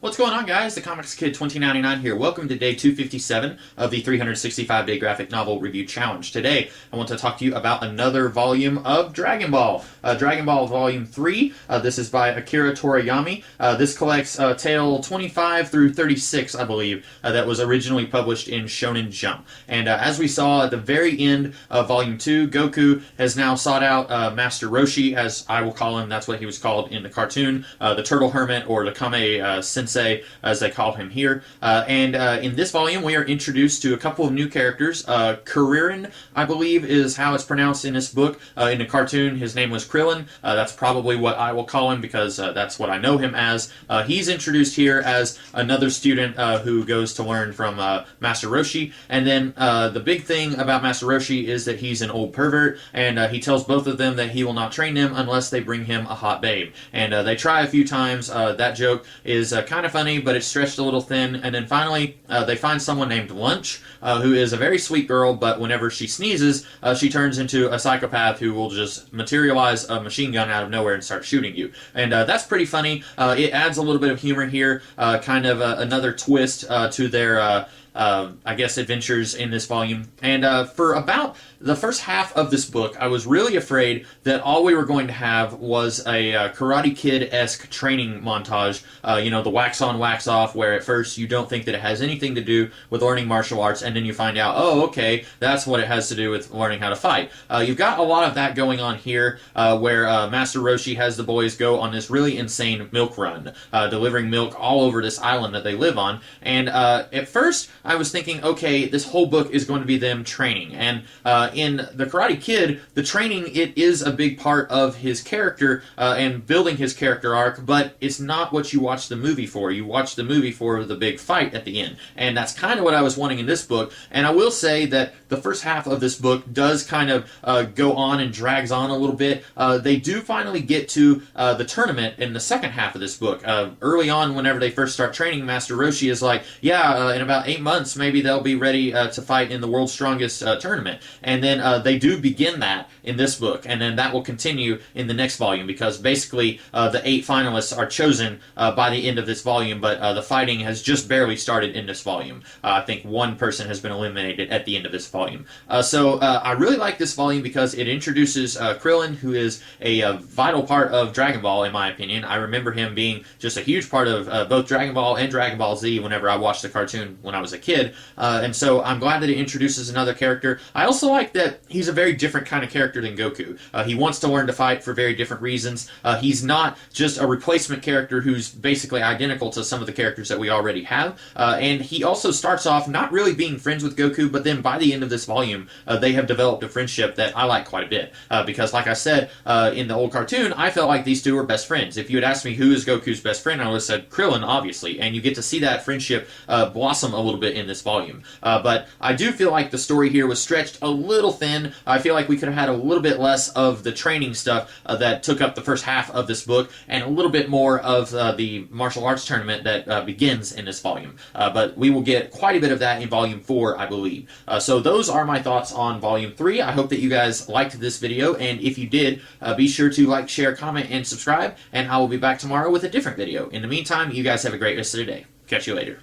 What's going on, guys? The Comics Kid 2099 here. Welcome to day 257 of the 365-day graphic novel review challenge. Today, I want to talk to you about another volume of Dragon Ball. Dragon Ball Volume 3. This is by Akira Toriyama. This collects tale 25 through 36, I believe, that was originally published in Shonen Jump. And as we saw at the very end of Volume 2, Goku has now sought out Master Roshi, as I will call him. That's what he was called in the cartoon, the Turtle Hermit, or the Kame Sensei, as they call him here. In this volume, we are introduced to a couple of new characters. Kuririn, I believe, is how it's pronounced in this book. In the cartoon, his name was Krillin. That's probably what I will call him because that's what I know him as. He's introduced here as another student who goes to learn from Master Roshi. And then the big thing about Master Roshi is that he's an old pervert, and he tells both of them that he will not train them unless they bring him a hot babe. And they try a few times. That joke is kind of funny, but it's stretched a little thin. And then finally, they find someone named Lunch, who is a very sweet girl, but whenever she sneezes, she turns into a psychopath who will just materialize a machine gun out of nowhere and start shooting you. And that's pretty funny. It adds a little bit of humor here, kind of another twist to their I guess, adventures in this volume. And for about the first half of this book, I was really afraid that all we were going to have was a Karate Kid-esque training montage, the wax on, wax off, where at first you don't think that it has anything to do with learning martial arts, and then you find out, oh, okay, that's what it has to do with learning how to fight. You've got a lot of that going on here, where Master Roshi has the boys go on this really insane milk run, delivering milk all over this island that they live on. And at first, I was thinking, okay, this whole book is going to be them training. And in The Karate Kid, the training, it is a big part of his character and building his character arc, but it's not what you watch the movie for. You watch the movie for the big fight at the end. And that's kind of what I was wanting in this book. And I will say that the first half of this book does kind of go on and drags on a little bit. They do finally get to the tournament in the second half of this book. Early on, whenever they first start training, Master Roshi is like, yeah, in about 8 months, maybe they'll be ready to fight in the World's Strongest tournament. And then they do begin that in this book, and then that will continue in the next volume, because basically the 8 finalists are chosen by the end of this volume, but the fighting has just barely started in this volume. I think one person has been eliminated at the end of this volume. So I really like this volume because it introduces Krillin, who is a vital part of Dragon Ball, in my opinion. I remember him being just a huge part of both Dragon Ball and Dragon Ball Z whenever I watched the cartoon when I was a kid. And so I'm glad that it introduces another character. I also like that he's a very different kind of character than Goku. He wants to learn to fight for very different reasons. He's not just a replacement character who's basically identical to some of the characters that we already have. And he also starts off not really being friends with Goku, but then by the end of this volume, they have developed a friendship that I like quite a bit. Because like I said, in the old cartoon, I felt like these two were best friends. If you had asked me who is Goku's best friend, I would have said Krillin, obviously. And you get to see that friendship blossom a little bit in this volume. But I do feel like the story here was stretched a little thin. I feel like we could have had a little bit less of the training stuff that took up the first half of this book, and a little bit more of the martial arts tournament that begins in this volume. But we will get quite a bit of that in Volume 4, I believe. So those are my thoughts on Volume 3. I hope that you guys liked this video, and if you did, be sure to like, share, comment, and subscribe, and I will be back tomorrow with a different video. In the meantime, you guys have a great rest of the day. Catch you later.